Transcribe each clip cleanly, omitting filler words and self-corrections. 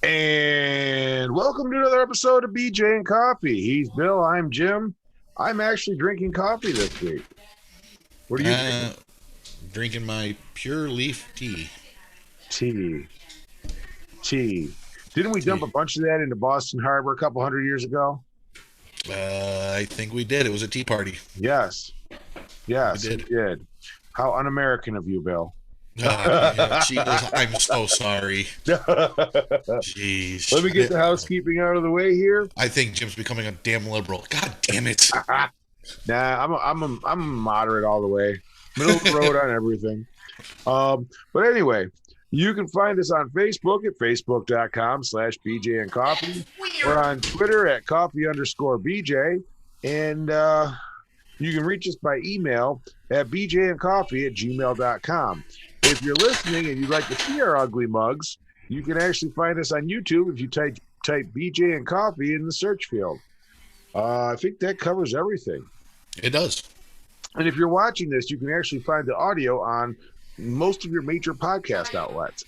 And welcome to another episode of BJ and Coffee. He's Bill. I'm Jim. I'm actually drinking coffee this week. What are you drinking? Uh, Drinking my pure leaf tea. Tea. Tea. Didn't we dump Tea. a bunch of that into Boston Harbor a couple hundred years ago? I think we did. It was a tea party. Yes. We Yes, we did. did. How un-American of you, Bill. Yeah, Jesus, I'm so sorry. Jeez. Let me get the housekeeping out of the way here. I think Jim's becoming a damn liberal. God damn it. Nah, I'm a moderate all the way. Middle of the road on everything. But anyway, you can find us on Facebook at facebook.com/BJ and Coffee. We're on Twitter at coffee_BJ. And you can reach us by email at bjandcoffee@gmail.com. If you're listening and you'd like to see our ugly mugs, you can actually find us on YouTube if you type BJ and Coffee in the search field. I think that covers everything. It does. And if you're watching this, you can actually find the audio on most of your major podcast outlets.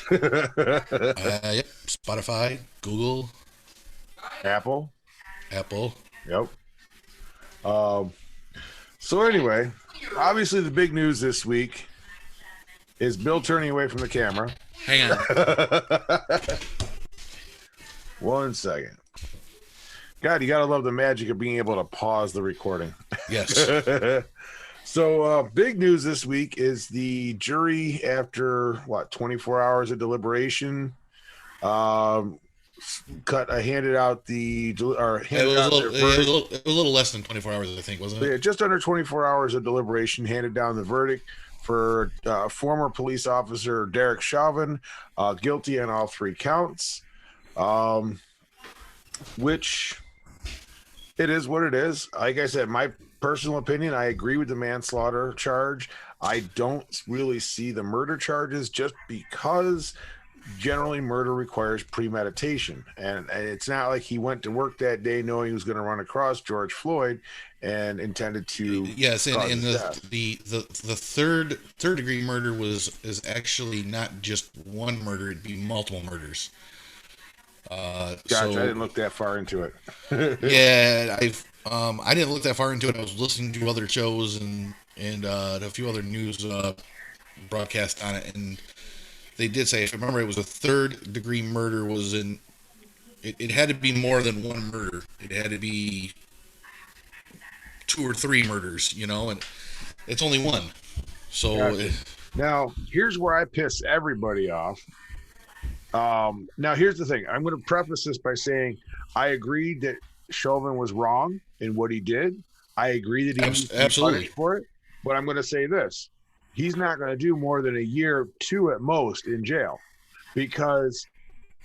Yep. Spotify, Google, Apple. Apple. Yep. So anyway, obviously the big news this week is Bill turning away from the camera. Hang on. 1 second. God, you gotta love the magic of being able to pause the recording. Yes. So big news this week is the jury, after 24 hours of deliberation, handed out It was a little less than 24 hours, I think, wasn't it? just under 24 hours of deliberation, handed down the verdict for former police officer Derek Chauvin, guilty on all 3 counts, which it is what it is. Like I said, my personal opinion, I agree with the manslaughter charge. I don't really see the murder charges, just because generally murder requires premeditation, and it's not like he went to work that day knowing he was going to run across George Floyd and intended to. Yes, and, cause and his the, death. the third degree murder is actually not just one murder; it'd be multiple murders. Gotcha, I didn't look that far into it. Yeah, I didn't look that far into it. I was listening to other shows and a few other news broadcasts on it, and they did say, if I remember, it was a third degree murder. It had to be more than one murder. It had to be 2 or 3 murders, and it's only one. So Gotcha. Now, here's where I piss everybody off. Now, here's the thing. I'm going to preface this by saying I agree that Chauvin was wrong in what he did. I agree that he needs to be punished for it. But I'm going to say this. He's not going to do more than a year, 2 at most, in jail, because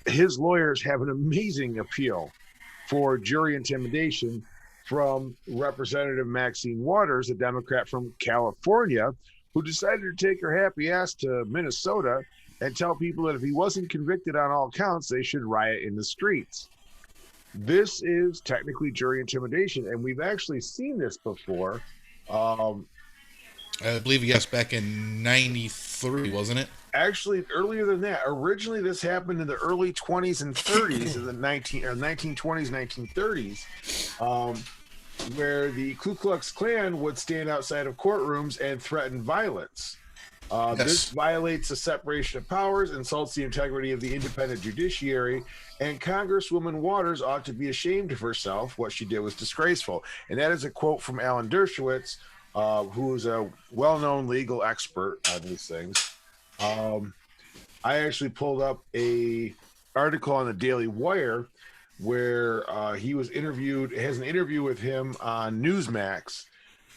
his lawyers have an amazing appeal for jury intimidation from Representative Maxine Waters, a Democrat from California, who decided to take her happy ass to Minnesota and tell people that if he wasn't convicted on all counts, they should riot in the streets. This is technically jury intimidation, and we've actually seen this before. I believe, yes, back in '93, wasn't it? Actually, earlier than that. Originally, this happened in the early 20s and 30s, in the 1920s, 1930s, where the Ku Klux Klan would stand outside of courtrooms and threaten violence. Yes. This violates the separation of powers, insults the integrity of the independent judiciary, and Congresswoman Waters ought to be ashamed of herself. What she did was disgraceful. And that is a quote from Alan Dershowitz, who is a well-known legal expert on these things. I actually pulled up a article on the Daily Wire where he was interviewed, has an interview with him on Newsmax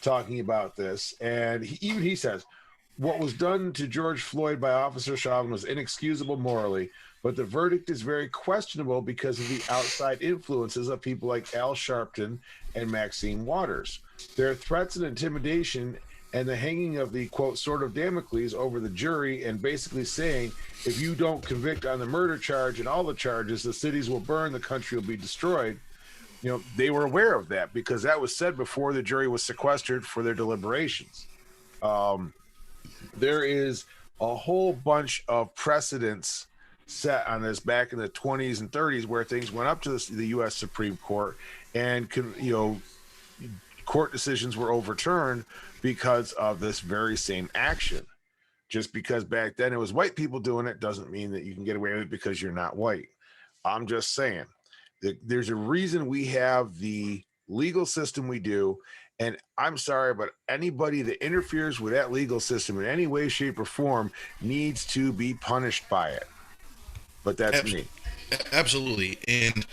talking about this. And he says, what was done to George Floyd by Officer Chauvin was inexcusable morally, but the verdict is very questionable because of the outside influences of people like Al Sharpton and Maxine Waters. Their threats and intimidation and the hanging of the, quote, sword of Damocles over the jury, and basically saying, if you don't convict on the murder charge and all the charges, the cities will burn, the country will be destroyed. They were aware of that because that was said before the jury was sequestered for their deliberations. There is a whole bunch of precedents set on this back in the 20s and 30s, where things went up to the U.S. Supreme Court, and court decisions were overturned because of this very same action. Just because back then it was white people doing it doesn't mean that you can get away with it because you're not white. I'm just saying that there's a reason we have the legal system we do. And I'm sorry, but anybody that interferes with that legal system in any way, shape, or form needs to be punished by it. But that's me. Absolutely. And,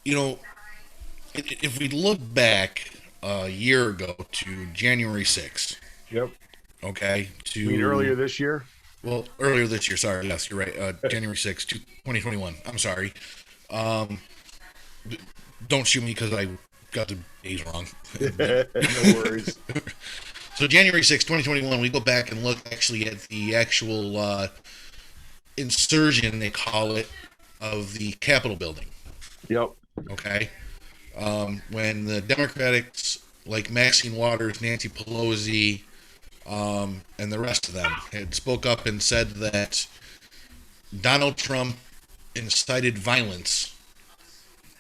if we look back a year ago to January 6th, Yep. okay, You mean earlier this year? Well, earlier this year, sorry, yes, you're right, January 6th, 2021, I'm sorry. Don't shoot me because I got the days wrong. No worries. So January 6th, 2021, we go back and look actually at the actual insurgent, they call it, of the Capitol building. Yep. Okay. When the Democrats like Maxine Waters, Nancy Pelosi, and the rest of them had spoke up and said that Donald Trump incited violence,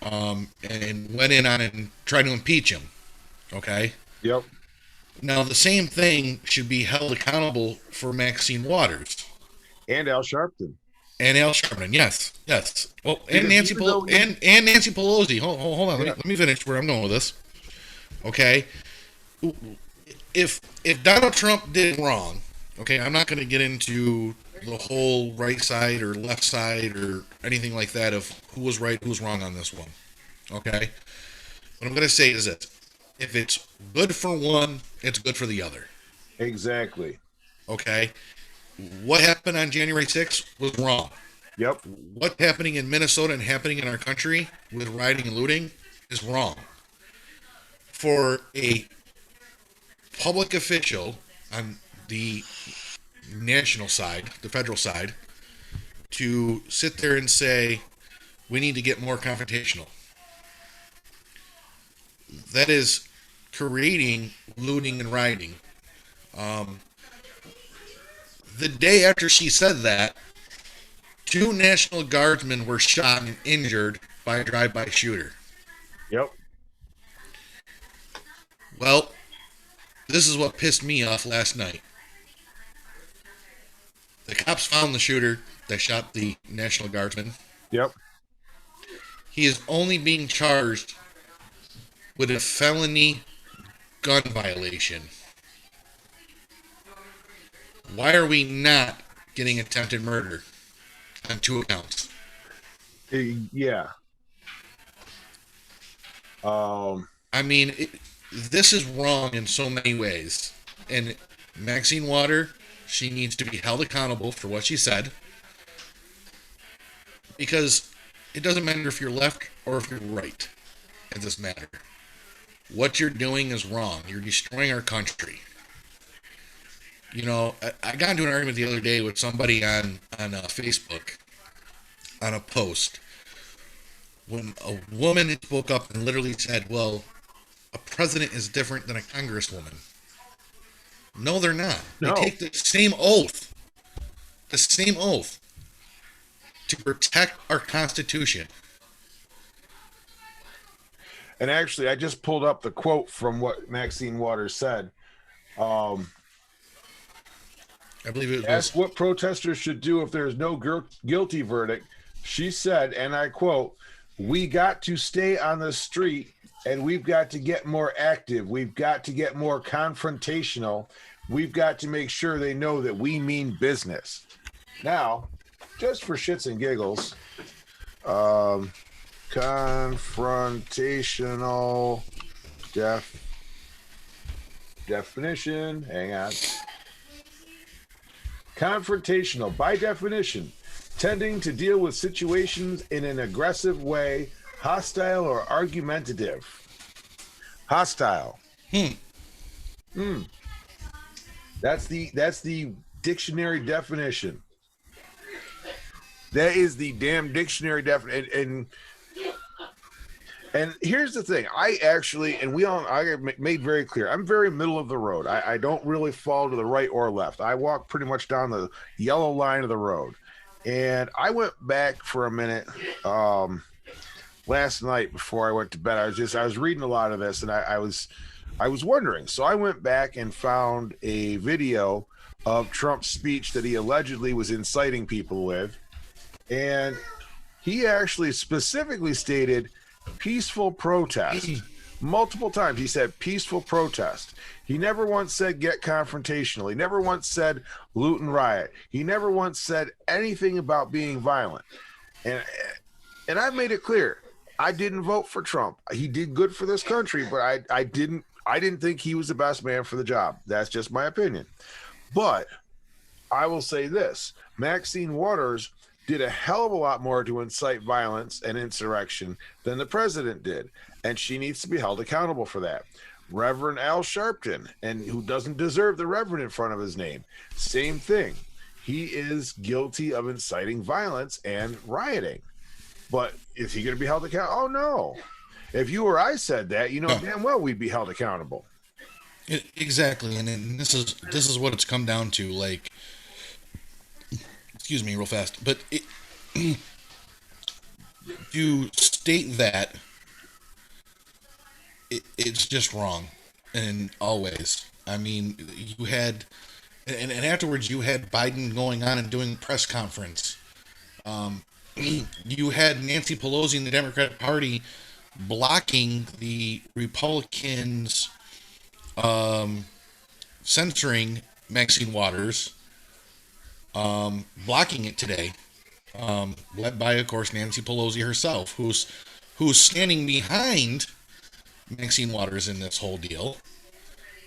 and went in on it and tried to impeach him. Okay. Yep. Now the same thing should be held accountable for Maxine Waters and Al Sharpton. And Al Sharpton, yes. Well, and Nancy and Nancy Pelosi. Hold on, let me finish where I'm going with this. Okay, if Donald Trump did wrong, okay, I'm not going to get into the whole right side or left side or anything like that of who was right, who was wrong on this one. Okay, what I'm going to say is this: if it's good for one, it's good for the other. Exactly. Okay. What happened on January 6th was wrong. Yep. What's happening in Minnesota and happening in our country with rioting and looting is wrong. For a public official on the national side, the federal side, to sit there and say, we need to get more confrontational. That is creating looting and rioting. The day after she said that, 2 National Guardsmen were shot and injured by a drive-by shooter. Yep. Well, this is what pissed me off last night. The cops found the shooter that shot the National Guardsman. Yep. He is only being charged with a felony gun violation. Why are we not getting attempted murder on 2 accounts? Yeah. I mean, this is wrong in so many ways. And Maxine Water, she needs to be held accountable for what she said. Because it doesn't matter if you're left or if you're right in this matter. What you're doing is wrong. You're destroying our country. I got into an argument the other day with somebody on Facebook on a post when a woman spoke up and literally said, well, a president is different than a congresswoman. No, they're not. No. They take the same oath to protect our Constitution. And actually, I just pulled up the quote from what Maxine Waters said. I believe it was. Asked what protesters should do if there is no guilty verdict, she said, and I quote, "We got to stay on the street and we've got to get more active. We've got to get more confrontational. We've got to make sure they know that we mean business." Now, just for shits and giggles, confrontational definition. Hang on. Confrontational, by definition, tending to deal with situations in an aggressive way, hostile or argumentative. Hostile. That's the dictionary definition. That is the damn dictionary definition. And here's the thing. I made very clear, I'm very middle of the road. I don't really fall to the right or left. I walk pretty much down the yellow line of the road. And I went back for a minute last night before I went to bed. I was reading a lot of this, and I was wondering. So I went back and found a video of Trump's speech that he allegedly was inciting people with, and he actually specifically stated peaceful protest. Multiple times he said peaceful protest. He never once said get confrontational. He never once said loot and riot. He never once said anything about being violent. And and I made it clear I didn't vote for Trump. He did good for this country, but I didn't think he was the best man for the job. That's just my opinion. But I will say this: Maxine Waters did a hell of a lot more to incite violence and insurrection than the president did, and she needs to be held accountable for that. Reverend Al Sharpton, and who doesn't deserve the Reverend in front of his name, same thing. He is guilty of inciting violence and rioting. But is he going to be held accountable? Oh no! If you or I said that, you know damn well we'd be held accountable. Exactly, and this is what it's come down to. Like, excuse me, real fast, but to state that it's just wrong, and always. I mean, you had, and afterwards you had Biden going on and doing press conference. You had Nancy Pelosi and the Democratic Party blocking the Republicans censoring Maxine Waters, blocking it today, led by, of course, Nancy Pelosi herself, who's standing behind Maxine Waters in this whole deal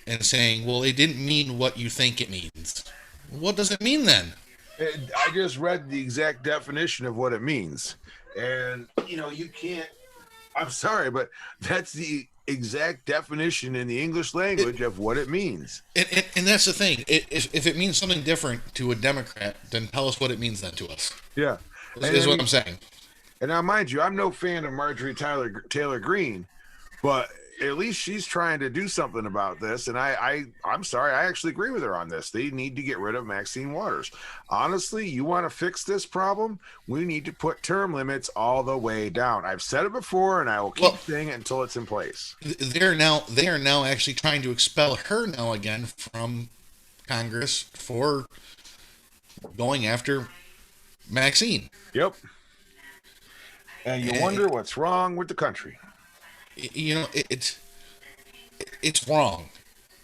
and saying, well, it didn't mean what you think it means. What does it mean then? I just read the exact definition of what it means. And, you can't, I'm sorry, but that's the exact definition in the English language of what it means. And that's the thing. If it means something different to a Democrat, then tell us what it means then to us. Yeah. Is what I'm saying. And now, mind you, I'm no fan of Marjorie Taylor Greene, but at least she's trying to do something about this. And I'm sorry, I actually agree with her on this. They need to get rid of Maxine Waters. Honestly, you want to fix this problem? We need to put term limits all the way down. I've said it before, and I will keep saying it until it's in place. They are now actually trying to expel her now again from Congress for going after Maxine. Yep. And you wonder what's wrong with the country. It's wrong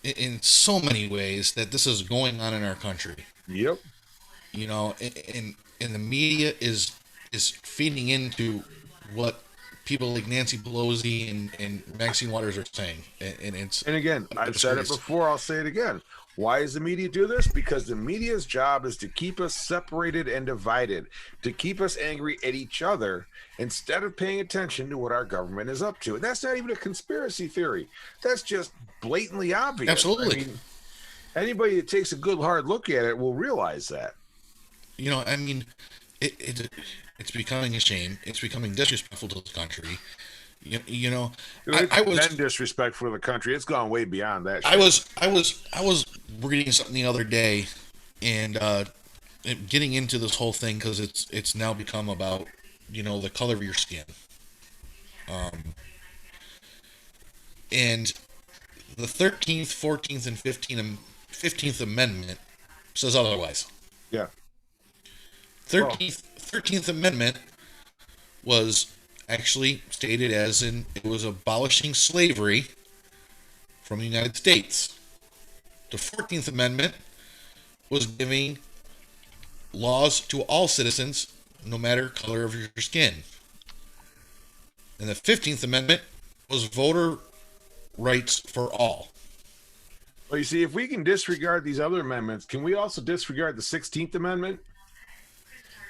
in so many ways that this is going on in our country. Yep. And the media is feeding into what people like Nancy Pelosi and Maxine Waters are saying, and again, I've said it before, I'll say it again. Why does the media do this? Because the media's job is to keep us separated and divided, to keep us angry at each other instead of paying attention to what our government is up to. And that's not even a conspiracy theory. That's just blatantly obvious. Absolutely. I mean, anybody that takes a good hard look at it will realize that. It's becoming a shame. It's becoming disrespectful to the country. I was been disrespectful to the country. It's gone way beyond that. Shit. I was reading something the other day, and getting into this whole thing because it's now become about the color of your skin. And the 13th, 14th, and 15th Amendment says otherwise. Yeah. 13th Amendment was actually stated as in it was abolishing slavery from the United States. The 14th Amendment was giving laws to all citizens, no matter color of your skin. And the 15th Amendment was voter rights for all. Well, you see, if we can disregard these other amendments, can we also disregard the 16th Amendment?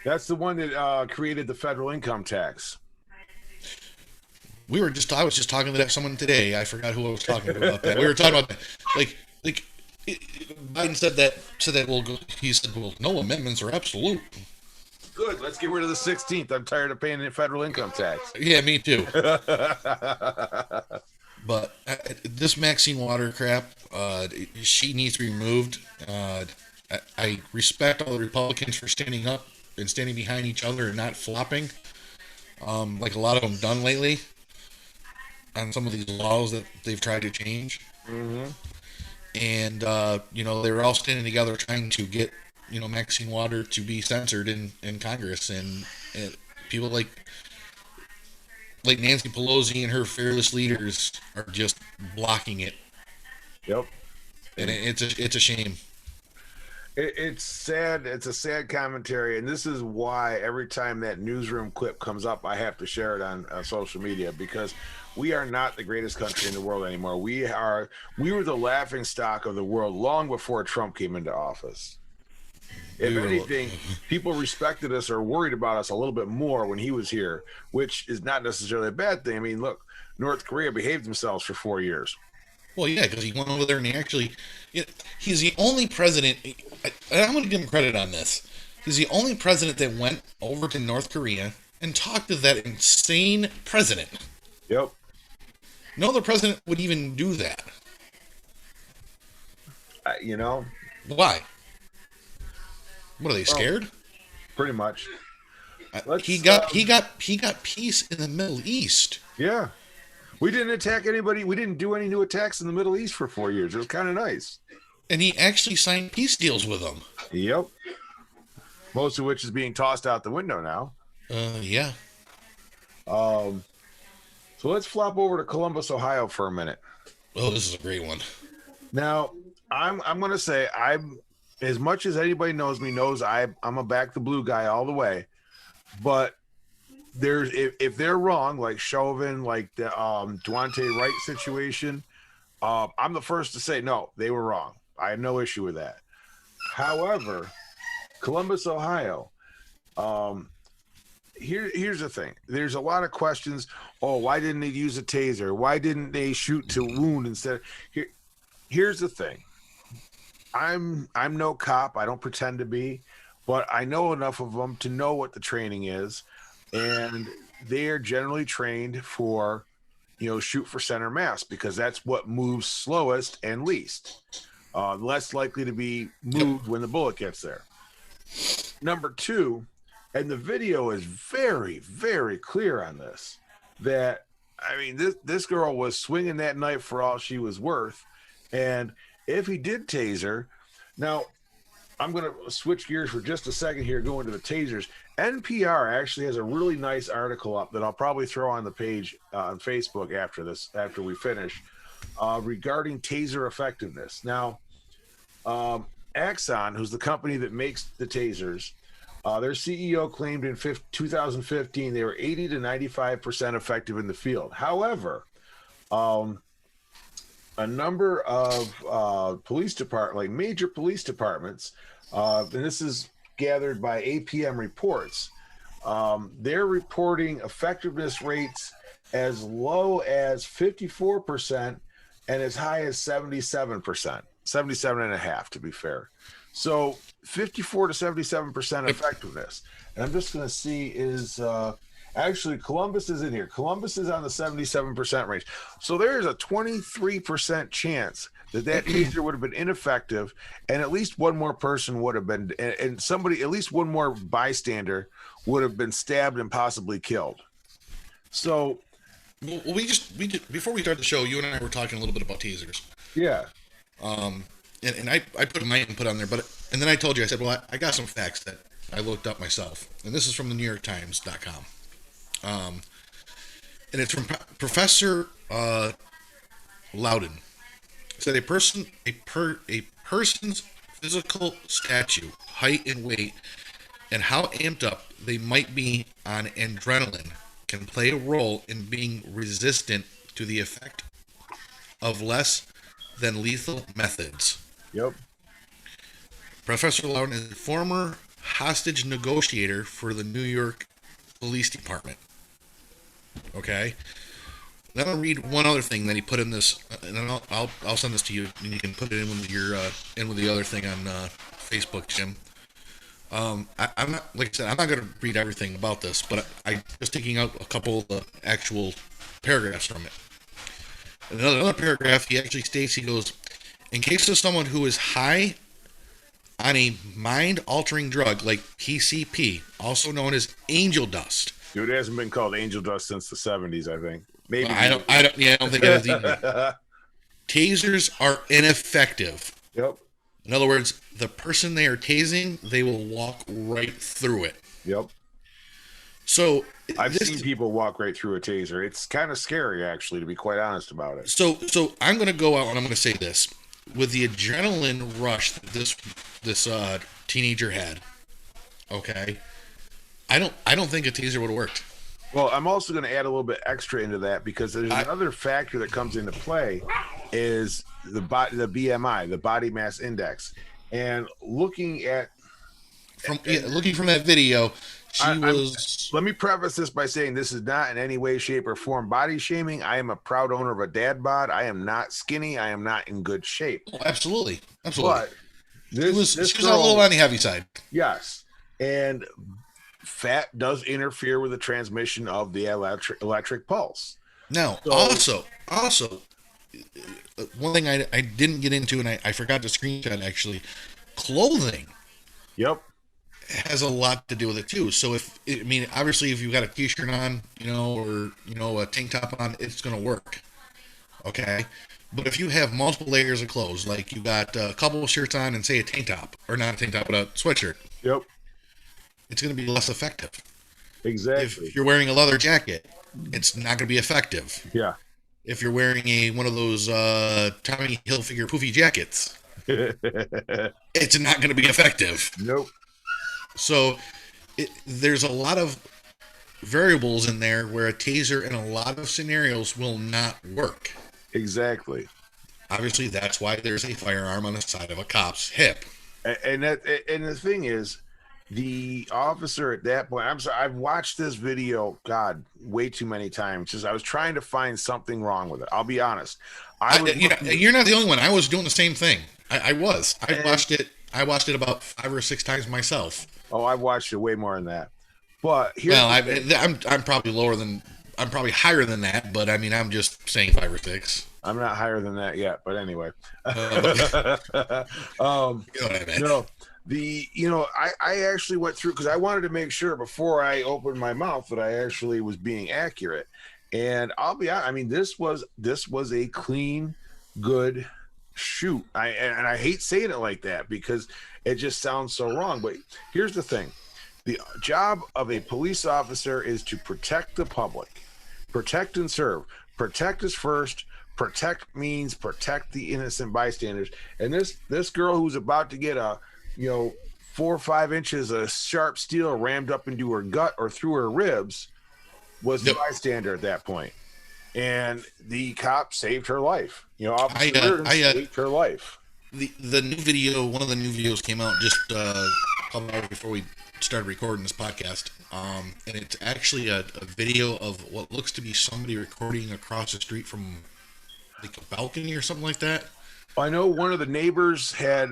That's the one that created the federal income tax. I was just talking to someone today. I forgot who I was talking to about that. We were talking about that. Like Biden said that. He said, well, no amendments are absolute. Good. Let's get rid of the 16th. I'm tired of paying federal income tax. Yeah, me too. But this Maxine Water crap, she needs to be removed. I respect all the Republicans for standing up and standing behind each other and not flopping, like a lot of them done lately on some of these laws that they've tried to change. Mm-hmm. And they were all standing together trying to get Maxine Water to be censored in Congress, and people like Nancy Pelosi and her fearless leaders are just blocking it. Yep. And it's a shame. It's sad. It's a sad commentary, and this is why every time that newsroom clip comes up, I have to share it on social media, because we are not the greatest country in the world anymore. We were the laughing stock of the world long before Trump came into office. If anything, people respected us or worried about us a little bit more when he was here, which is not necessarily a bad thing. I mean, look, North Korea behaved themselves for 4 years. Well, yeah, because he went over there and he's the only president, and I'm going to give him credit on this. He's the only president that went over to North Korea and talked to that insane president. Yep. No other president would even do that. Why? What are they scared? Pretty much. He got peace in the Middle East. Yeah. We didn't attack anybody. We didn't do any new attacks in the Middle East for 4 years. It was kind of nice. And he actually signed peace deals with them. Yep. Most of which is being tossed out the window now. Yeah. So let's flop over to Columbus, Ohio for a minute. Oh, this is a great one. Now, I'm going to say, as much as anybody knows me, knows I'm a back the blue guy all the way. But if they're wrong, like Chauvin, like the Duante Wright situation, I'm the first to say no, they were wrong. I have no issue with that. However, Columbus, Ohio, here's the thing. There's a lot of questions. Oh, why didn't they use a taser? Why didn't they shoot to wound instead? Here's the thing. I'm no cop. I don't pretend to be, but I know enough of them to know what the training is. And they are generally trained for, shoot for center mass, because that's what moves slowest and least. Less likely to be moved when the bullet gets there. Number two, and the video is very, very clear on this, that, I mean, this girl was swinging that knife for all she was worth. And if he did taser, now I'm going to switch gears for just a second here, going to the tasers. NPR actually has a really nice article up that I'll probably throw on the page on Facebook after we finish, regarding taser effectiveness. Now, Axon, who's the company that makes the tasers, their CEO claimed in 2015 they were 80 to 95% effective in the field. However, a number of police departments, like major police departments, and this is gathered by APM reports, they're reporting effectiveness rates as low as 54% and as high as 77%, 77.5% to be fair. So 54 to 77% effectiveness. And I'm just going to see is actually Columbus is in here. Columbus is on the 77% range. So there's a 23% chance that taser would have been ineffective, and at least one more person would have been, and somebody, at least one more bystander would have been stabbed and possibly killed. So, well, we just before we start the show, you and I were talking a little bit about tasers. Yeah. And I put my input on there, and then I told you, I said, well, I got some facts that I looked up myself, and this is from the NewYorkTimes.com. And it's from Professor Loudon. It said a person's physical stature, height, and weight, and how amped up they might be on adrenaline can play a role in being resistant to the effect of less than lethal methods. Yep. Professor Loudon is a former hostage negotiator for the New York Police Department. Okay. Then I'll read one other thing that he put in this, and then I'll send this to you, and you can put it in with your in with the other thing on Facebook, Jim. I'm not, like I said, I'm not going to read everything about this, but I just taking out a couple of the actual paragraphs from it. In another paragraph, he actually states, he goes, in case of someone who is high on a mind-altering drug like PCP, also known as angel dust. Dude, it hasn't been called angel dust since the 70s, I think. Maybe. I don't think it is either. Tasers are ineffective. Yep. In other words, the person they are tasing, they will walk right through it. Yep. So I've seen people walk right through a taser. It's kind of scary, actually, to be quite honest about it. So I'm going to go out and I'm going to say this: with the adrenaline rush that this teenager had, okay, I don't think a taser would have worked. Well, I'm also going to add a little bit extra into that because there's another factor that comes into play is the BMI, the body mass index, and looking from that video. Let me preface this by saying this is not in any way, shape, or form body shaming. I am a proud owner of a dad bod. I am not skinny. I am not in good shape. Oh, absolutely. But she was a little on the heavy side. Yes. And fat does interfere with the transmission of the electric pulse. Now, also, one thing I didn't get into, and I forgot to screenshot actually, clothing. Yep. Has a lot to do with it too. So obviously if you've got a t-shirt on, or a tank top on, it's going to work. Okay. But if you have multiple layers of clothes, like you got a couple of shirts on and say a tank top, or not a tank top, but a sweatshirt. Yep. It's going to be less effective. Exactly. If you're wearing a leather jacket, it's not going to be effective. Yeah. If you're wearing one of those Tommy Hilfiger poofy jackets, it's not going to be effective. Nope. So there's a lot of variables in there where a taser in a lot of scenarios will not work. Exactly. Obviously, that's why there's a firearm on the side of a cop's hip. And the thing is, the officer at that point, I'm sorry, I've watched this video, God, way too many times. Just I was trying to find something wrong with it. I'll be honest. You're not the only one. I was doing the same thing. I watched it. I watched it about 5 or 6 times myself. Oh, I've watched it way more than that. But I'm probably higher than that. But I mean, I'm just saying 5 or 6. I'm not higher than that yet. But anyway, I actually went through because I wanted to make sure before I opened my mouth that I actually was being accurate. And I'll be honest. I mean, this was a clean, good shoot. I hate saying it like that because it just sounds so wrong, but here's the thing: the job of a police officer is to protect the public, protect and serve. Protect is first. Protect means protect the innocent bystanders. And this girl who's about to get 4 or 5 inches of sharp steel rammed up into her gut or through her ribs was the bystander at that point. And the cop saved her life. Officer saved her life. The new video, one of the new videos came out just a couple hours before we started recording this podcast. And it's actually a video of what looks to be somebody recording across the street from like a balcony or something like that. I know one of the neighbors had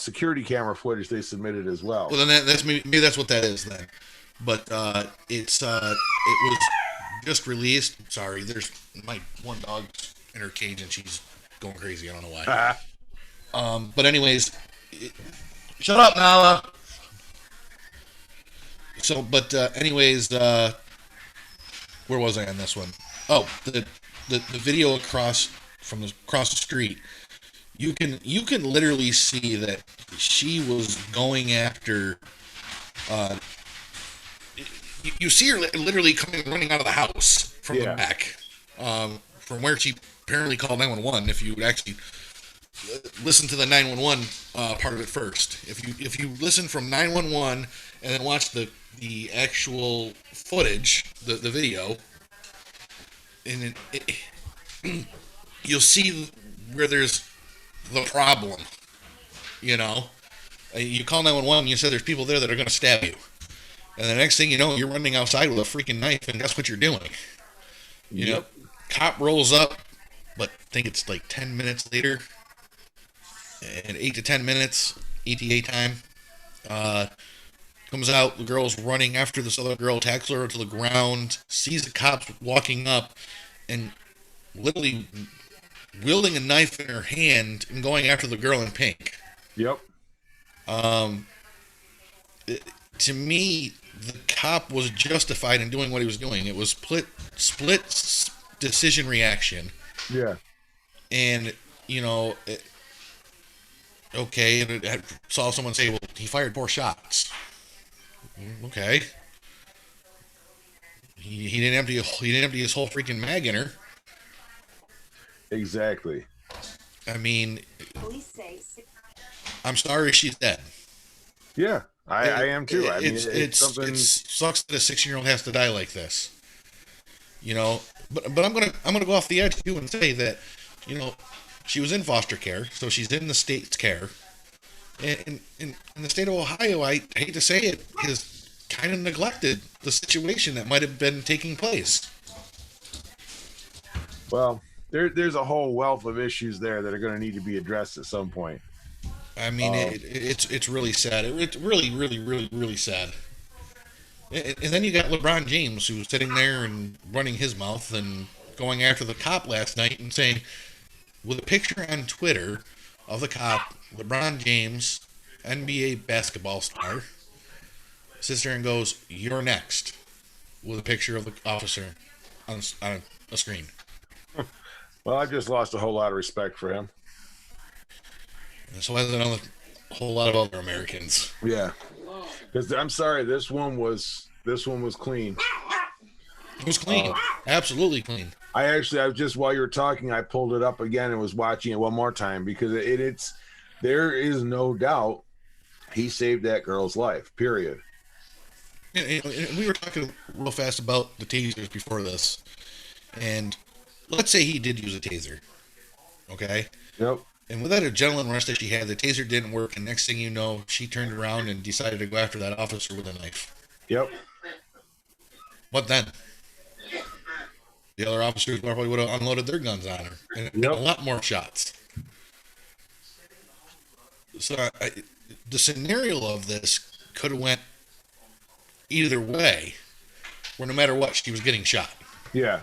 security camera footage they submitted as well. Well, then maybe that's what that is then. But it was just released. Sorry, there's my one dog in her cage and she's going crazy. I don't know why. But anyways, shut up, Nala. So, but anyways, where was I on this one? Oh, the video across the street. You can literally see that she was going after. You see her literally running out of the house from the back, from where she apparently called 911. If you actually listen to the 911 part of it first, if you listen from 911 and then watch the actual footage, the video, and you'll see where there's the problem. You call 911 and you say there's people there that are going to stab you. And the next thing you know, you're running outside with a freaking knife, and guess what you're doing? Cop rolls up, but I think it's like 10 minutes later, and 8 to 10 minutes, ETA time, comes out, the girl's running after this other girl, tackles her to the ground, sees the cops walking up, and literally wielding a knife in her hand and going after the girl in pink. Yep. Um, to me, the cop was justified in doing what he was doing. It was split decision reaction, Yeah. and you know, okay, and I saw someone say, "Well, he fired 4 shots." Okay, he didn't empty his whole freaking mag in her. Exactly. I mean, I'm sorry she's dead. Yeah, I am too. I mean, It something. sucks that a 6-year-old has to die like this. You know, but I'm gonna go off the edge too and say that, you know, she was in foster care, so she's in the state's care, and in the state of Ohio, I hate to say it, has kind of neglected the situation that might have been taking place. Well, there's a whole wealth of issues there that are going to need to be addressed at some point. I mean, it's really sad. It's really, really, really, really sad. And then you got LeBron James, who's sitting there and running his mouth and going after the cop last night and saying, with a picture on Twitter of the cop, LeBron James, NBA basketball star, sits there and goes, "You're next," with a picture of the officer on a screen. Well, I've just lost a whole lot of respect for him. And so has another whole lot of other Americans. Yeah, because I'm sorry, this one was clean. It was clean, absolutely clean. I was just, while you were talking, I pulled it up again and was watching it one more time because it's there is no doubt he saved that girl's life. Period. And we were talking real fast about the tasers before this, and let's say he did use a taser, okay? Yep. And with that adrenaline rush that she had, the taser didn't work, and next thing you know, she turned around and decided to go after that officer with a knife. Yep. What then? The other officers probably would have unloaded their guns on her, and a lot more shots. So the scenario of this could have went either way, where no matter what, she was getting shot. Yeah.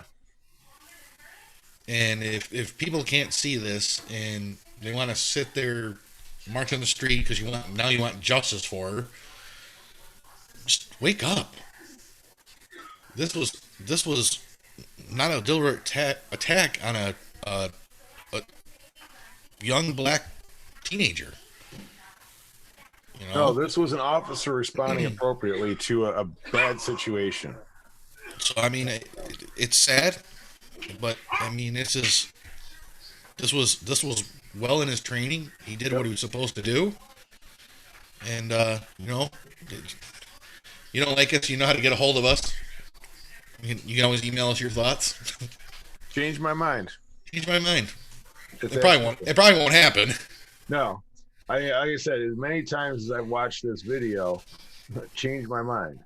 And if people can't see this and they want to sit there, march on the street because you want justice for her, just wake up. This was not a deliberate attack on a young black teenager. You know? No, this was an officer responding appropriately to a bad situation. So I mean, it's sad, but I mean, this was well in his training. He did what he was supposed to do, and you know, you don't like us, you know how to get a hold of us. You can always email us your thoughts. Change my mind. Change my mind. It probably won't happen. No, like I said, as many times as I've watched this video, change my mind.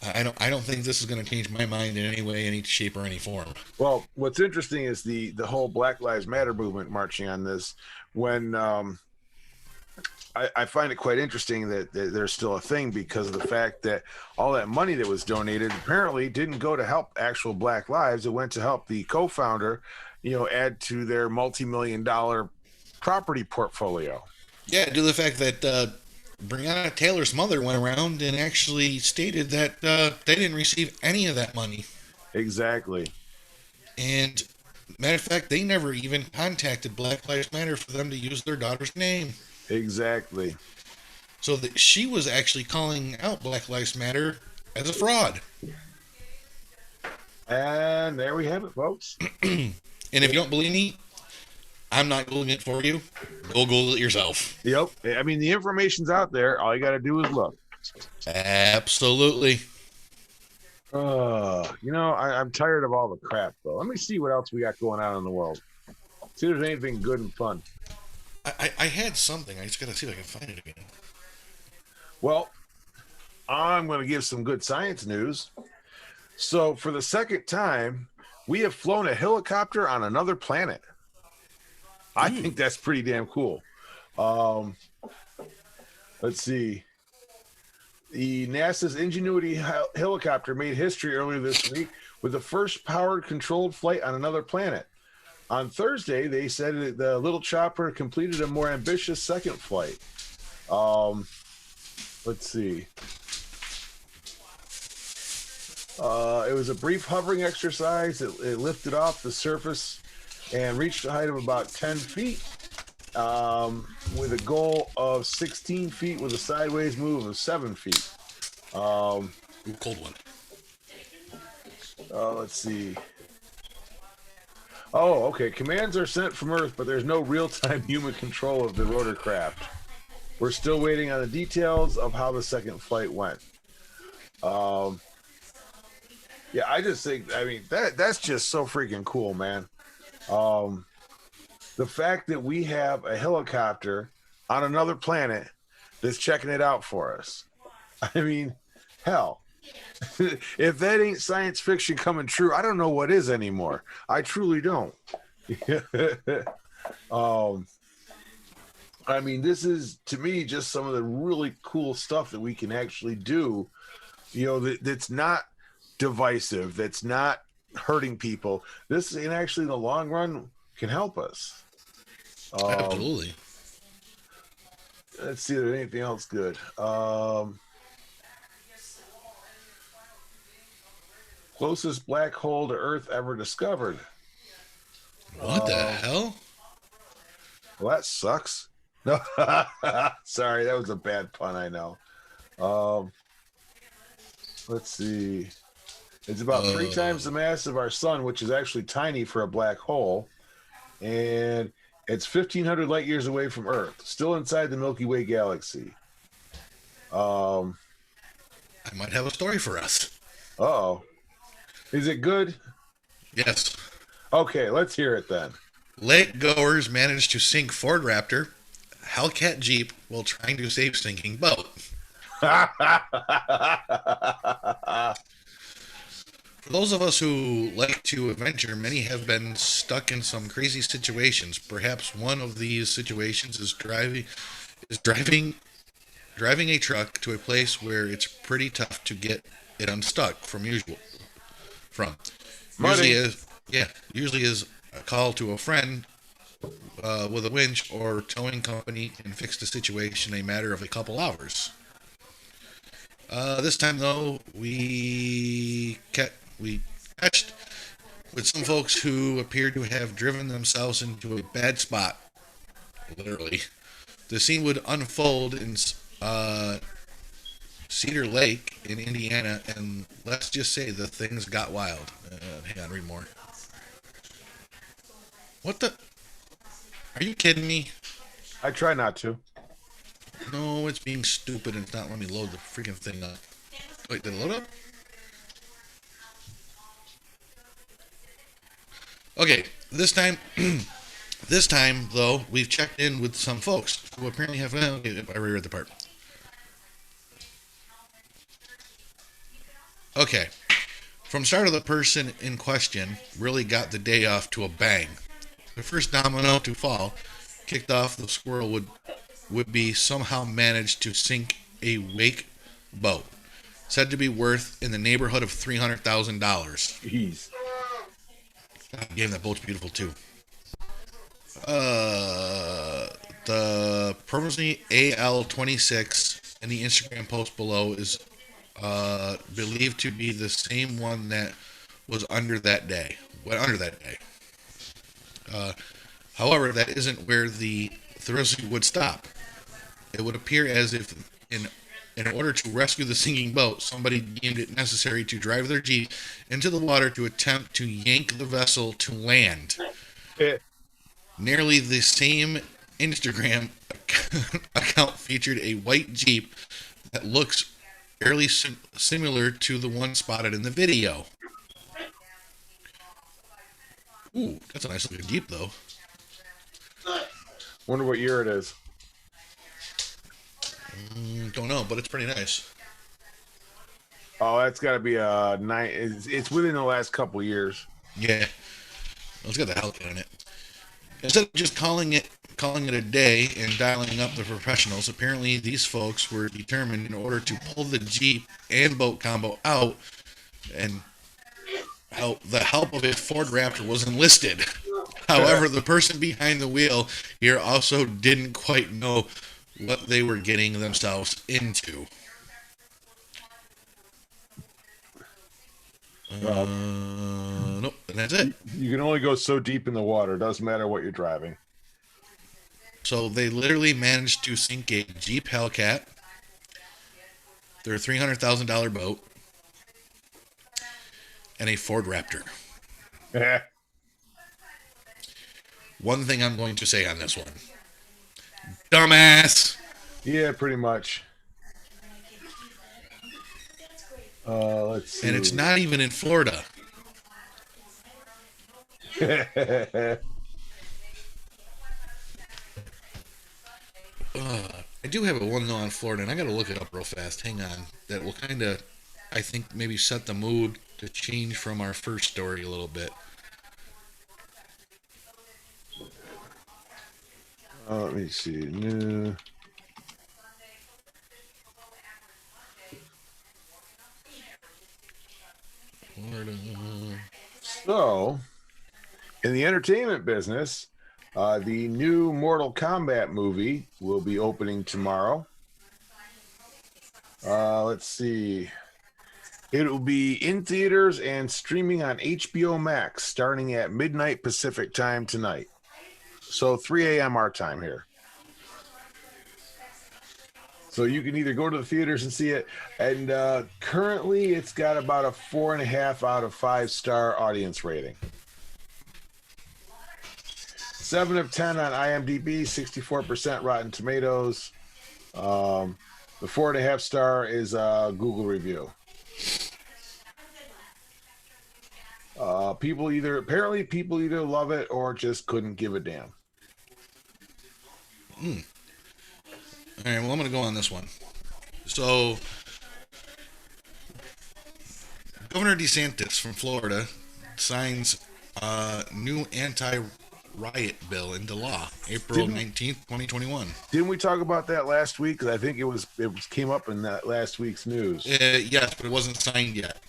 I don't think this is going to change my mind in any way, any shape, or any form. Well, what's interesting is the whole Black Lives Matter movement marching on this. When I find it quite interesting that there's still a thing because of the fact that all that money that was donated apparently didn't go to help actual Black lives. It went to help the co-founder, add to their multi-million-dollar property portfolio. Yeah, due to the fact that Breonna Taylor's mother went around and actually stated that they didn't receive any of that money. Exactly. And matter of fact, they never even contacted Black Lives Matter for them to use their daughter's name. Exactly. So that she was actually calling out Black Lives Matter as a fraud. And there we have it, folks. And if you don't believe me, I'm not Googling it for you. Go Google it yourself. Yep. I mean, the information's out there. All you got to do is look. Absolutely. I'm tired of all the crap, though. Let me see what else we got going on in the world. See if there's anything good and fun. I had something. I just got to see if I can find it again. Well, I'm going to give some good science news. So, for the second time, we have flown a helicopter on another planet. I think that's pretty damn cool. Let's see. The NASA's Ingenuity helicopter made history earlier this week with the first powered controlled flight on another planet. On Thursday, they said that the little chopper completed a more ambitious second flight. Let's see. It was a brief hovering exercise. It lifted off the surface and reached a height of about 10 feet with a goal of 16 feet with a sideways move of 7 feet. Cold one. Let's see. Oh, okay. Commands are sent from Earth, but there's no real-time human control of the rotorcraft. We're still waiting on the details of how the second flight went. Yeah, I just think, I mean, that's just so freaking cool, man. The fact that we have a helicopter on another planet that's checking it out for us. I mean, hell, if that ain't science fiction coming true, I don't know what is anymore. I truly don't. I mean, this is, to me, just some of the really cool stuff that we can actually do, you know, that's not divisive, that's not hurting people. This, in actually the long run, can help us. Absolutely. Let's see if there's anything else good. Closest black hole to Earth ever discovered. What the hell? Well, that sucks. No, sorry, that was a bad pun, I know. Let's see. It's about 3 times the mass of our sun, which is actually tiny for a black hole. And it's 1,500 light years away from Earth, still inside the Milky Way galaxy. I might have a story for us. Uh-oh. Is it good? Yes. Okay, let's hear it then. Lake goers managed to sink Ford Raptor, Hellcat Jeep while trying to save sinking boat. For those of us who like to adventure, many have been stuck in some crazy situations. Perhaps one of these situations is driving a truck to a place where it's pretty tough to get it unstuck Usually is a call to a friend with a winch or towing company can fix the situation in a matter of a couple hours. This time, though, we catched with some folks who appeared to have driven themselves into a bad spot. Literally. The scene would unfold in Cedar Lake in Indiana, and let's just say the things got wild. Hang on, read more. What the? Are you kidding me? I try not to. No, it's being stupid and it's not letting me load the freaking thing up. Wait, did it load up? Okay, this time though, we've checked in with some folks who apparently have. I reread the part. Okay, from start of the person in question really got the day off to a bang. The first domino to fall, kicked off the squirrel would be somehow managed to sink a wake boat, said to be worth in the neighborhood of $300,000. Jeez. Damn, that boat's beautiful too. The Permanency AL26 in the Instagram post below is believed to be the same one that was under that day. However, that isn't where the thrill would stop. It would appear as if in order to rescue the sinking boat, somebody deemed it necessary to drive their Jeep into the water to attempt to yank the vessel to land. Nearly the same Instagram account featured a white Jeep that looks fairly similar to the one spotted in the video. Ooh, that's a nice looking Jeep, though. Wonder what year it is. Don't know, but it's pretty nice. Oh, that's got to be a nine. It's within the last couple years. Yeah, well, it's got the Hellcat in it. Instead of just calling it a day and dialing up the professionals, apparently these folks were determined in order to pull the Jeep and boat combo out, and the help of a Ford Raptor was enlisted. However, the person behind the wheel here also didn't quite know what they were getting themselves into. Well, Nope, and that's it. you can only go so deep in the water. It doesn't matter what you're driving. So they literally managed to sink a Jeep Hellcat, their $300,000 boat, and a Ford Raptor. One thing I'm going to say on this one. Dumbass! Yeah, pretty much. Let's see. And it's not even in Florida. I do have a one though on Florida, and I got to look it up real fast. Hang on. That will kind of, I think, maybe set the mood to change from our first story a little bit. Let me see. No. Florida. So, in the entertainment business, the new Mortal Kombat movie will be opening tomorrow. Let's see. It will be in theaters and streaming on HBO Max starting at midnight Pacific time tonight. So 3 a.m. our time here. So you can either go to the theaters and see it, and currently it's got about a 4.5 out of 5-star audience rating. 7 of 10 on IMDb, 64% Rotten Tomatoes. The 4.5 star is a Google review. People either love it or just couldn't give a damn. All right, well, I'm going to go on this one. So, Governor DeSantis from Florida signs a new anti-riot bill into law April 19th, 2021. Didn't we talk about that last week? Because I think it came up in that last week's news. Yes, but it wasn't signed yet.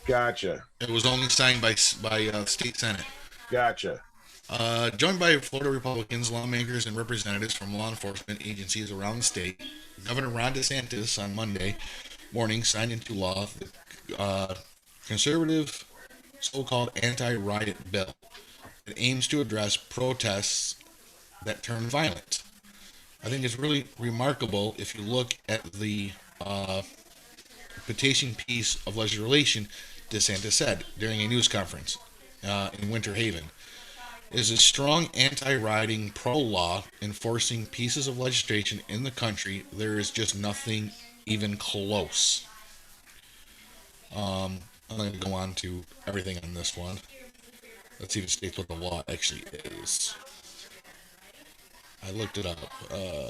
Gotcha. It was only signed by state senate. Gotcha. Joined by Florida Republicans, lawmakers, and representatives from law enforcement agencies around the state, Governor Ron DeSantis on Monday morning signed into law the conservative so-called anti-riot bill. It aims to address protests that turn violent. I think it's really remarkable if you look at the petition piece of legislation DeSantis said during a news conference in Winter Haven. Is a strong anti-rioting pro-law enforcing pieces of legislation in the country. There is just nothing even close. I'm going to go on to everything on this one. Let's see if it states what the law actually is. I looked it up. Oh.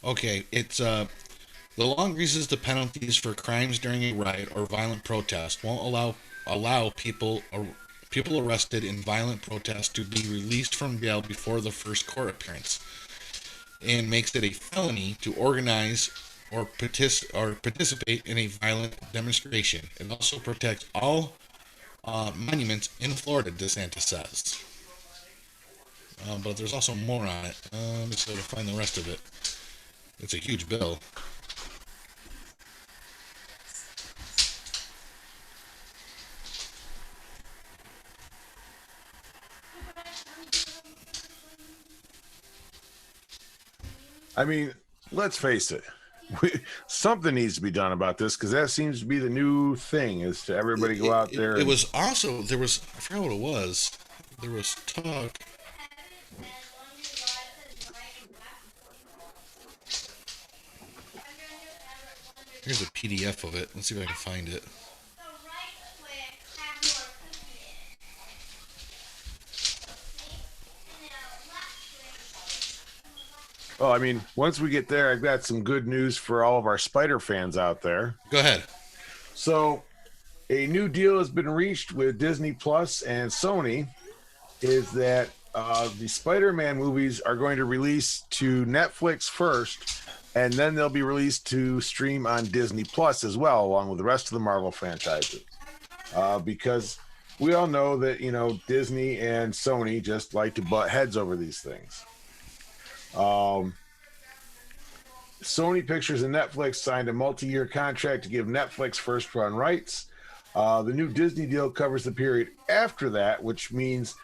Okay, it's the law increases the penalties for crimes during a riot or violent protest. Won't allow people arrested in violent protests to be released from jail before the first court appearance, and makes it a felony to organize or participate in a violent demonstration. It also protects all monuments in Florida, DeSantis says. But there's also more on it. Let me see if I can find the rest of it. It's a huge bill. I mean, let's face it. Something needs to be done about this because that seems to be the new thing is to everybody go out there. It was also, I forgot what it was. There was talk. Here's a PDF of it. Let's see if I can find it. Oh, I mean, once we get there, I've got some good news for all of our Spider fans out there. Go ahead. So a new deal has been reached with Disney Plus and Sony. Is that the Spider-Man movies are going to release to Netflix first, and then they'll be released to stream on Disney Plus as well, along with the rest of the Marvel franchises. Because we all know that Disney and Sony just like to butt heads over these things. Sony Pictures and Netflix signed a multi-year contract to give Netflix first-run rights. The new Disney deal covers the period after that, which means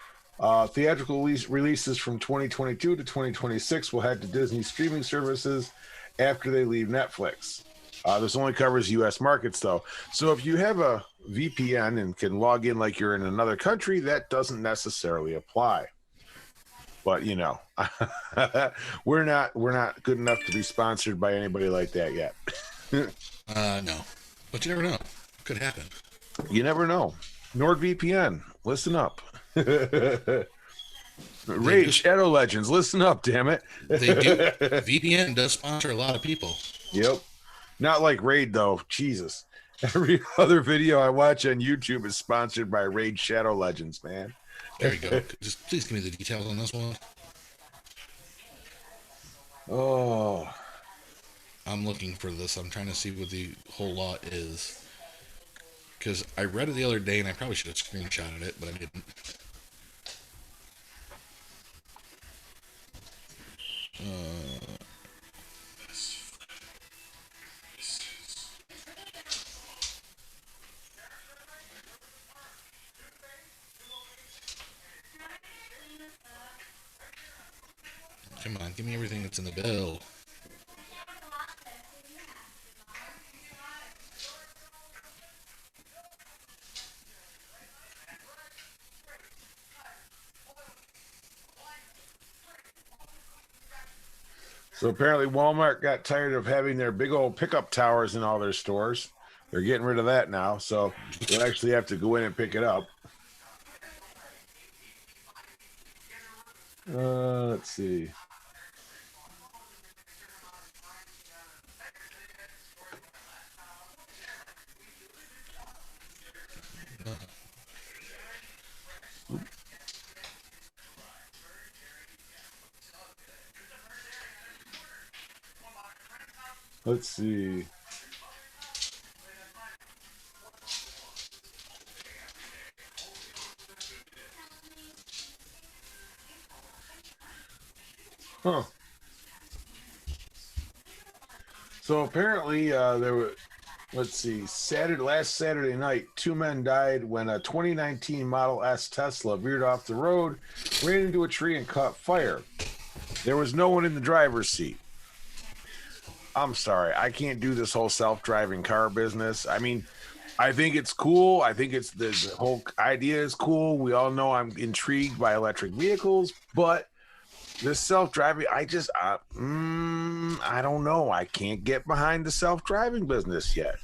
theatrical releases from 2022 to 2026 will head to Disney streaming services after they leave Netflix. This only covers U.S. markets, though. So if you have a VPN and can log in like you're in another country, that doesn't necessarily apply. But we're not good enough to be sponsored by anybody like that yet. No, but you never know. Could happen. You never know. NordVPN, listen up. Raid Shadow Legends, listen up, damn it. They do. VPN does sponsor a lot of people. Yep. Not like Raid, though. Jesus. Every other video I watch on YouTube is sponsored by Raid Shadow Legends, man. There you go. Just please give me the details on this one. Oh. I'm looking for this. I'm trying to see what the whole lot is. Because I read it the other day and I probably should have screenshotted it, but I didn't. Come on, give me everything that's in the bill. So apparently Walmart got tired of having their big old pickup towers in all their stores. They're getting rid of that now, so you'll actually have to go in and pick it up. Let's see. Let's see. Huh. So apparently there were, let's see, last Saturday night, 2 men died when a 2019 Model S Tesla veered off the road, ran into a tree, and caught fire. There was no one in the driver's seat. I'm sorry, I can't do this whole self-driving car business. I mean, I think it's cool. I think the whole idea is cool. We all know I'm intrigued by electric vehicles, but this self-driving, I don't know. I can't get behind the self-driving business yet.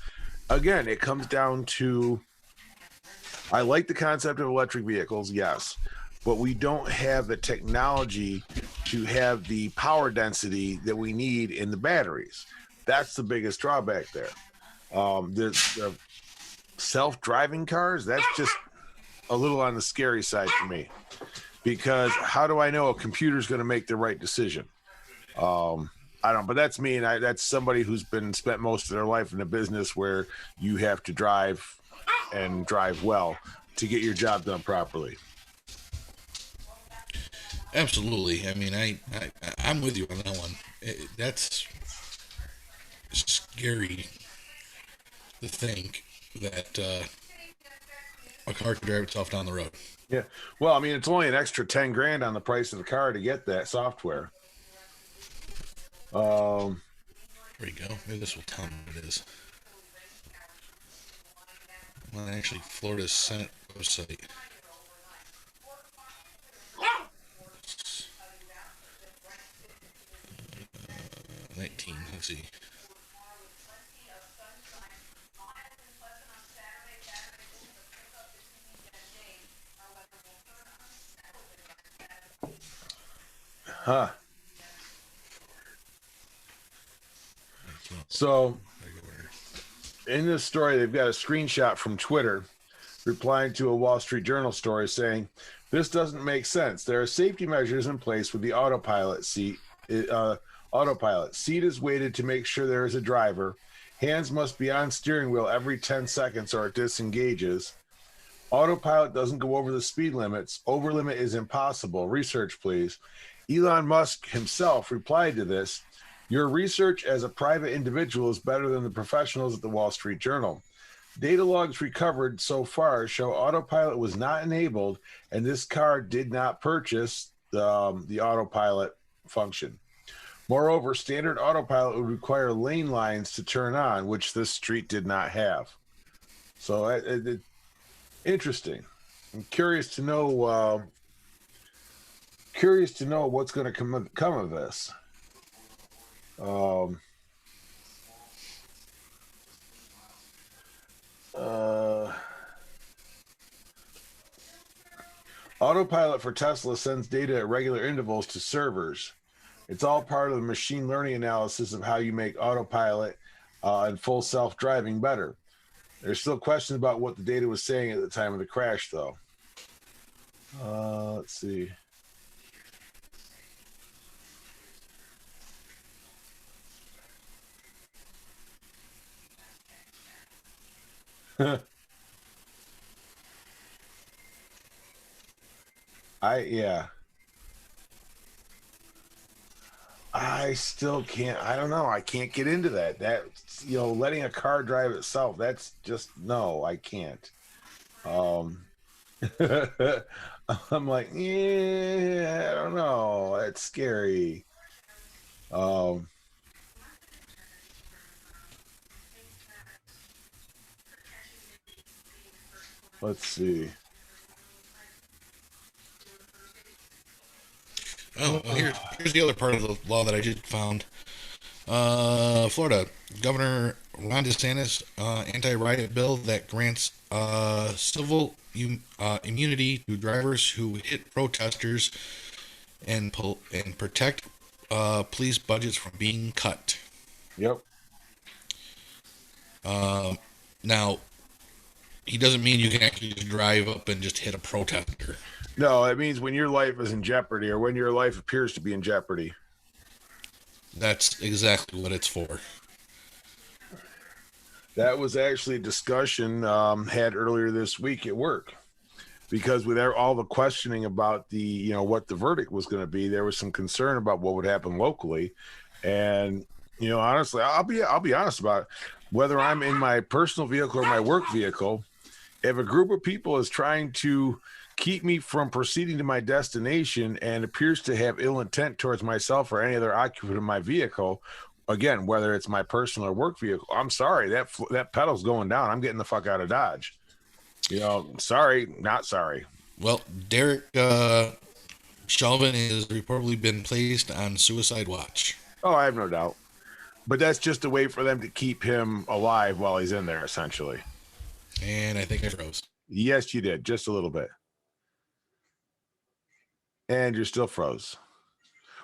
Again, it comes down to, I like the concept of electric vehicles, yes, but we don't have the technology to have the power density that we need in the batteries. That's the biggest drawback there. The self-driving cars, that's just a little on the scary side for me, because how do I know a computer's going to make the right decision? I don't, but that's me, and that's somebody who's spent most of their life in a business where you have to drive and drive well to get your job done properly. Absolutely. I mean, I'm with you on that one. That's scary to think that a car can drive itself down the road. Yeah. Well, I mean, it's only an extra 10 grand on the price of the car to get that software. There you go. Maybe this will tell me what it is. Well, actually, Florida Senate website. 19. Let's see. Huh. So in this story, they've got a screenshot from Twitter replying to a Wall Street Journal story saying, "This doesn't make sense. There are safety measures in place with the autopilot seat. Autopilot seat is weighted to make sure there is a driver. Hands must be on steering wheel every 10 seconds or it disengages. Autopilot doesn't go over the speed limits. Over limit is impossible. Research, please." Elon Musk himself replied to this, "Your research as a private individual is better than the professionals at the Wall Street Journal. Data logs recovered so far show autopilot was not enabled, and this car did not purchase the autopilot function. Moreover, standard autopilot would require lane lines to turn on, which this street did not have." So interesting. I'm curious to know what's going to come of this. Autopilot for Tesla sends data at regular intervals to servers. It's all part of the machine learning analysis of how you make autopilot and full self-driving better. There's still questions about what the data was saying at the time of the crash, though. Let's see. Yeah. I still can't. I don't know. I can't get into that. Letting a car drive itself. That's just no. I can't. Um, I'm like, yeah. I don't know. It's scary. Um, let's see. Oh, well, here's the other part of the law that I just found. Florida Governor Ron DeSantis anti-riot bill that grants civil immunity to drivers who hit protesters and protect police budgets from being cut. Yep. Now, he doesn't mean you can actually just drive up and just hit a protester. No, it means when your life is in jeopardy or when your life appears to be in jeopardy. That's exactly what it's for. That was actually a discussion had earlier this week at work, because with all the questioning about what the verdict was going to be, there was some concern about what would happen locally. And honestly, I'll be honest about it. Whether I'm in my personal vehicle or my work vehicle, if a group of people is trying to keep me from proceeding to my destination and appears to have ill intent towards myself or any other occupant of my vehicle, again, whether it's my personal or work vehicle, I'm sorry, that pedal's going down. I'm getting the fuck out of Dodge. Sorry, not sorry. Well, Derek Chauvin has reportedly been placed on suicide watch. Oh, I have no doubt. But that's just a way for them to keep him alive while he's in there, essentially. And I think I froze. Yes, you did. Just a little bit. And you're still froze.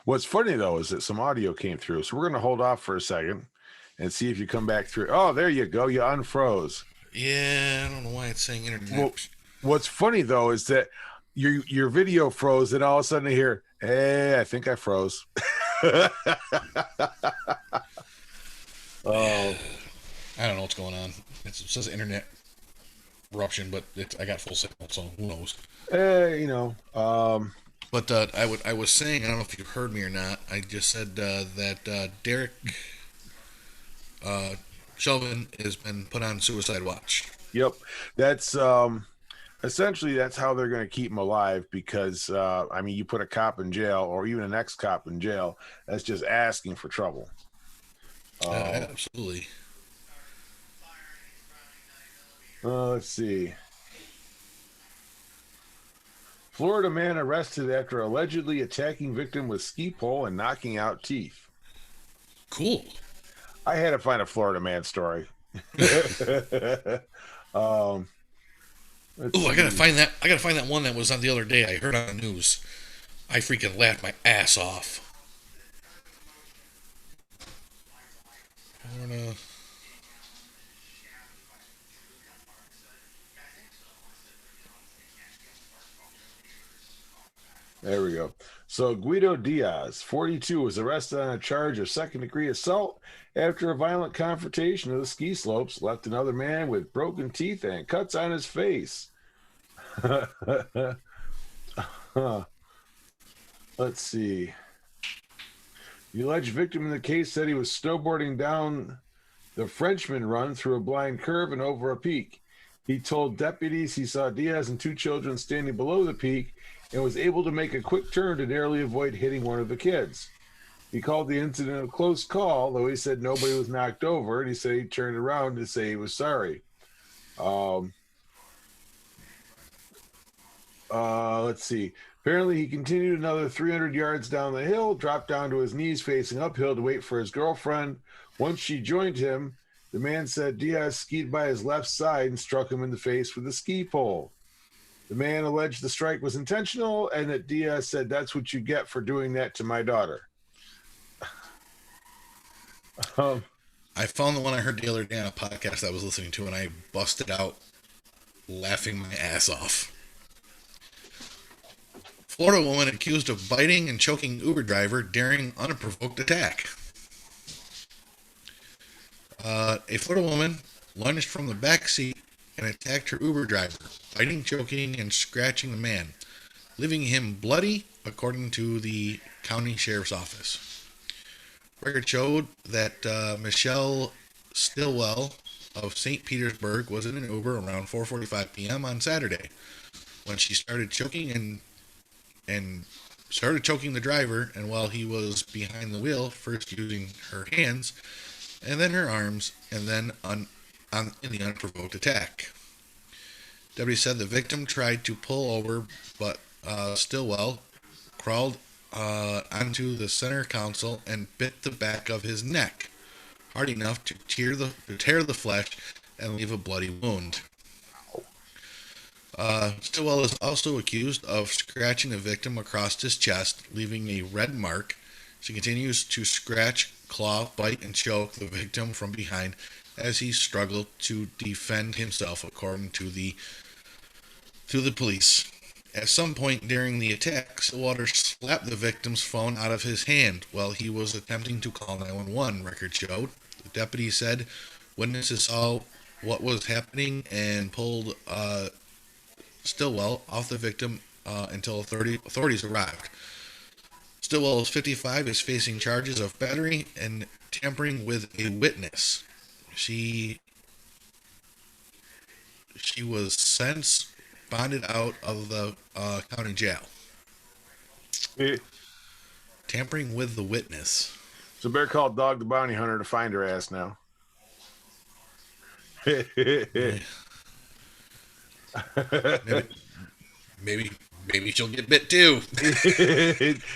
What's funny, though, is that some audio came through. So we're going to hold off for a second and see if you come back through. Oh, there you go. You unfroze. Yeah, I don't know why it's saying internet. Well, what's funny, though, is that your video froze, and all of a sudden I hear, "Hey, I think I froze." Oh, I don't know what's going on. It says internet eruption, but I got full signal, so who knows? But I was saying, I don't know if you heard me or not. I just said that Derek Chauvin has been put on suicide watch. Yep, that's essentially that's how they're going to keep him alive, because you put a cop in jail or even an ex-cop in jail, that's just asking for trouble. Absolutely. Let's see. Florida man arrested after allegedly attacking victim with ski pole and knocking out teeth. Cool. I had to find a Florida man story. Oh, I gotta find that. I gotta find that one that was on the other day. I heard on the news. I freaking laughed my ass off. There we go. So Guido Diaz, 42, was arrested on a charge of second-degree assault after a violent confrontation of the ski slopes left another man with broken teeth and cuts on his face. Let's see. The alleged victim in the case said he was snowboarding down the Frenchman run through a blind curve and over a peak. He told deputies he saw Diaz and two children standing below the peak and was able to make a quick turn to narrowly avoid hitting one of the kids. He called the incident a close call, though he said nobody was knocked over, and he said he turned around to say he was sorry. Let's see. Apparently, he continued another 300 yards down the hill, dropped down to his knees facing uphill to wait for his girlfriend. Once she joined him, the man said Diaz skied by his left side and struck him in the face with a ski pole. The man alleged the strike was intentional and that Diaz said, "That's what you get for doing that to my daughter." I found the one I heard the other day on a podcast I was listening to, and I busted out laughing my ass off. Florida woman accused of biting and choking Uber driver during unprovoked attack. A Florida woman lunged from the back seat and attacked her Uber driver, biting, choking, and scratching the man, leaving him bloody, according to the county sheriff's office. Record showed that Michelle Stillwell of St. Petersburg was in an Uber around 4:45 p.m. on Saturday when she started choking and started choking the driver, and while he was behind the wheel, first using her hands and then her arms, and then in the unprovoked attack. Deputy said the victim tried to pull over, but Stillwell crawled onto the center console and bit the back of his neck, hard enough to tear the flesh and leave a bloody wound. Stillwell is also accused of scratching the victim across his chest, leaving a red mark. She continues to scratch, claw, bite, and choke the victim from behind as he struggled to defend himself, according to the police. At some point during the attack, Stillwater slapped the victim's phone out of his hand while he was attempting to call 911, record showed. The deputy said witnesses saw what was happening and pulled Stillwell off the victim until authorities arrived. Stillwell is 55, is facing charges of battery and tampering with a witness. She was since bonded out of the county jail. Tampering with the witness. So better call Dog the Bounty Hunter to find her ass now. Maybe she'll get bit too.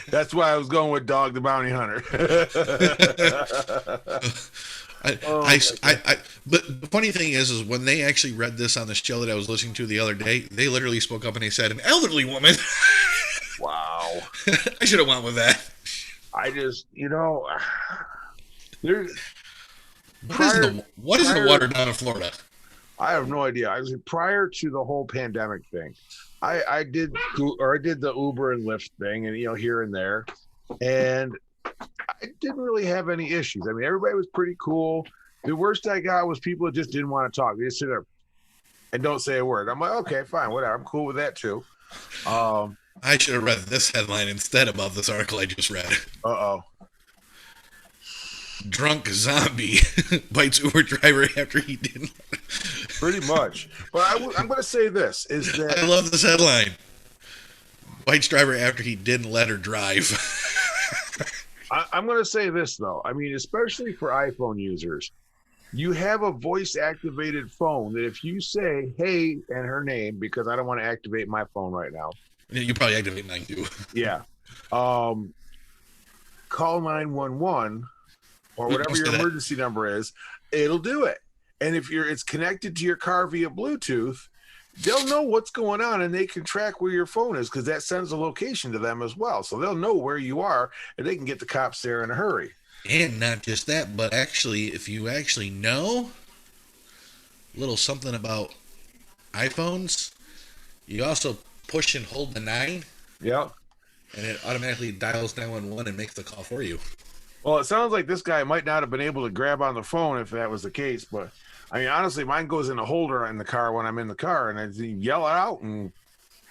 That's why I was going with Dog the Bounty Hunter. But the funny thing is when they actually read this on the show that I was listening to the other day, they literally spoke up and they said, "An elderly woman." Wow. I should have went with that. I just, there's. What is the water down in Florida? I have no idea. I was prior to the whole pandemic thing. I did the Uber and Lyft thing, and here and there, and I didn't really have any issues. I mean, everybody was pretty cool. The worst I got was people that just didn't want to talk. They just sit there and don't say a word. I'm like, okay, fine, whatever. I'm cool with that too. I should have read this headline instead about this article I just read. Drunk zombie bites Uber driver after he didn't. Pretty much. But I'm going to say this, is that... I love this headline. Bites driver after he didn't let her drive. I'm going to say this, though. I mean, especially for iPhone users, you have a voice-activated phone that if you say, "Hey," and her name, because I don't want to activate my phone right now. You probably activate mine, too. Yeah. Call 911 or whatever your emergency number is, it'll do it. And if it's connected to your car via Bluetooth, they'll know what's going on and they can track where your phone is because that sends a location to them as well. So they'll know where you are and they can get the cops there in a hurry. And not just that, but actually, if you actually know a little something about iPhones, you also push and hold the 9. Yeah. and it automatically dials 911 and makes the call for you. Well, it sounds like this guy might not have been able to grab on the phone if that was the case. But I mean, honestly, mine goes in a holder in the car when I'm in the car, and I yell it out and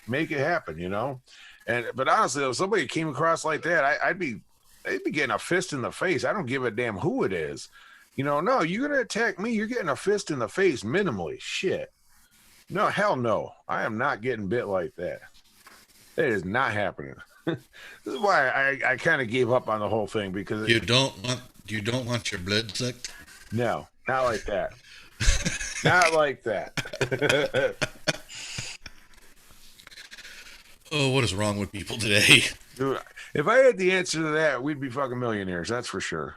make it happen, you know. And but honestly, if somebody came across like that, they'd be getting a fist in the face. I don't give a damn who it is. You know, no, you're gonna attack me, you're getting a fist in the face minimally. Shit. No, hell no. I am not getting bit like that. It is not happening. This is why I kind of gave up on the whole thing because You don't want your blood sucked. no, not like that. Not like that. Oh, what is wrong with people today? Dude, if I had the answer to that, we'd be fucking millionaires. That's for sure.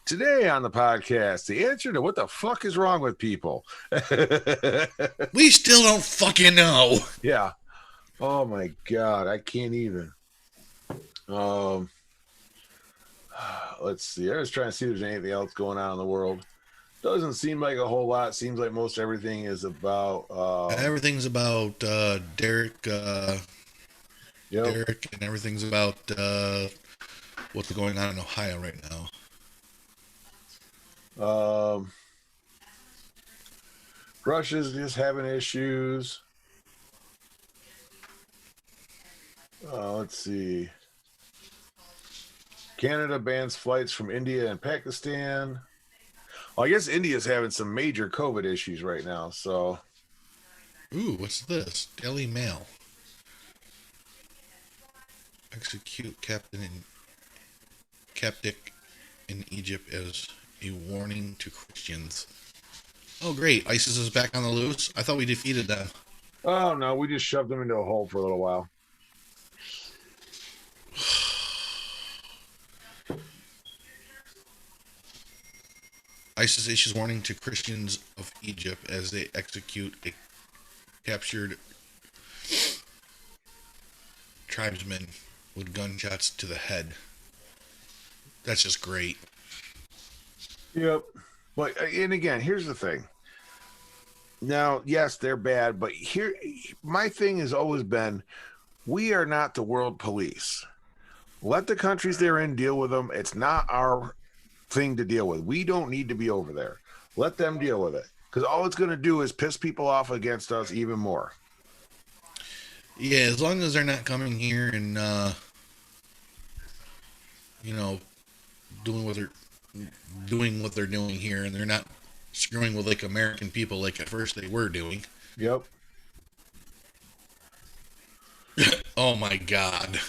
Today on the podcast, the answer to what the fuck is wrong with people. We still don't fucking know. Yeah. Oh my god, I can't even. Let's see. I was trying to see if there's anything else going on in the world. Doesn't seem like a whole lot. Seems like most everything is about everything's about Derek. yep. Derek, and everything's about what's going on in Ohio right now. Russia's just having issues. Let's see. Canada bans flights from India and Pakistan. Well, I guess India's having some major COVID issues right now. So, Ooh, what's this? Daily Mail. Execute Captic in Egypt as a warning to Christians. Oh, great. ISIS is back on the loose. I thought we defeated them. oh no, we just shoved them into a hole for a little while. ISIS issues warning to Christians of Egypt as they execute a captured tribesman with gunshots to the head. That's just great. Yep. But and again, here's the thing. Now, yes, they're bad, but here my thing has always been we are not the world police. Let the countries they're in deal with them. It's not our thing to deal with. We don't need to be over there. Let them deal with it. Because all it's going to do is piss people off against us even more. Yeah, as long as they're not coming here and doing what they're doing here, and they're not screwing with like American people like at first they were doing. Yep. Oh my god.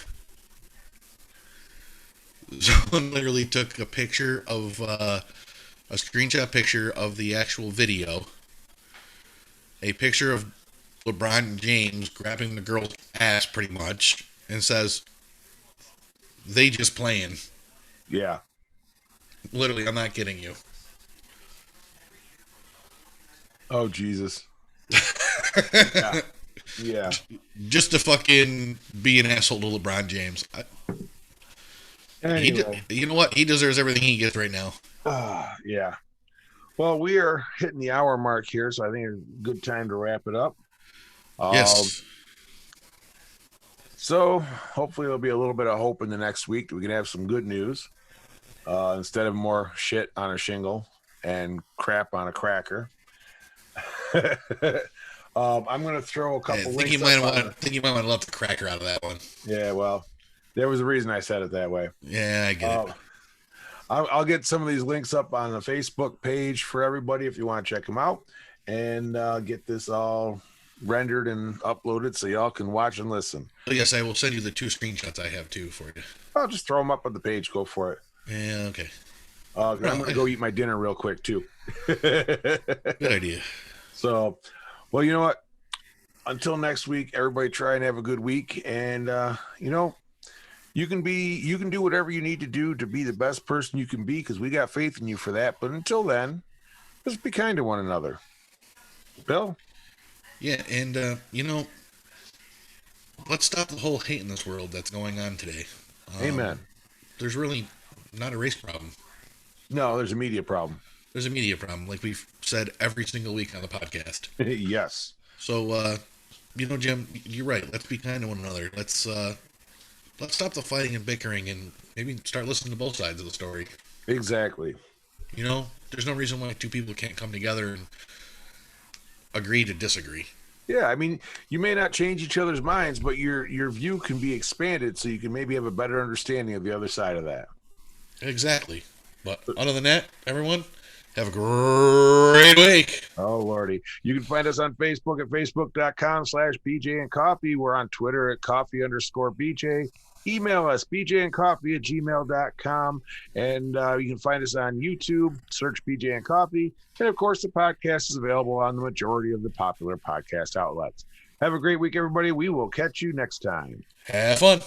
Someone literally took a picture of a screenshot picture of the actual video, a picture of LeBron James grabbing the girl's ass pretty much, and says, "They just playing." Yeah. Literally, I'm not kidding you. Oh, Jesus. Yeah. Yeah. Just to fucking be an asshole to LeBron James. Anyway. You know what? He deserves everything he gets right now. Yeah. Well, we are hitting the hour mark here, so I think it's a good time to wrap it up. Yes. So hopefully there'll be a little bit of hope in the next week that we can have some good news instead of more shit on a shingle and crap on a cracker. I'm going to throw a couple links. I think you might want to let the cracker out of that one. Yeah, well, there was a reason I said it that way. Yeah, I get it. I'll get some of these links up on the Facebook page for everybody if you want to check them out, and get this all rendered and uploaded so y'all can watch and listen. Oh, yes, I will send you the 2 screenshots I have too for you. I'll just throw them up on the page. Go for it. Yeah, okay. I'm going to go eat my dinner real quick too. Good idea. So, well, you know what? Until next week, everybody try and have a good week, and you can do whatever you need to do to be the best person you can be, because we got faith in you for that. But until then, just be kind to one another. Bill? Yeah, and let's stop the whole hate in this world that's going on today. Amen. There's really not a race problem. No, there's a media problem. There's a media problem, like we've said every single week on the podcast. Yes. So Jim, you're right. Let's be kind to one another. Let's stop the fighting and bickering and maybe start listening to both sides of the story. Exactly. There's no reason why two people can't come together and agree to disagree. Yeah, I mean, you may not change each other's minds, but your view can be expanded so you can maybe have a better understanding of the other side of that. Exactly. But other than that, everyone, have a great week. Oh, Lordy. You can find us on Facebook at facebook.com/BJ and Coffee. We're on Twitter at coffee_BJ. Email us, bjandcoffee@gmail.com. And you can find us on YouTube, search BJ and Coffee. And of course, the podcast is available on the majority of the popular podcast outlets. Have a great week, everybody. We will catch you next time. Have fun.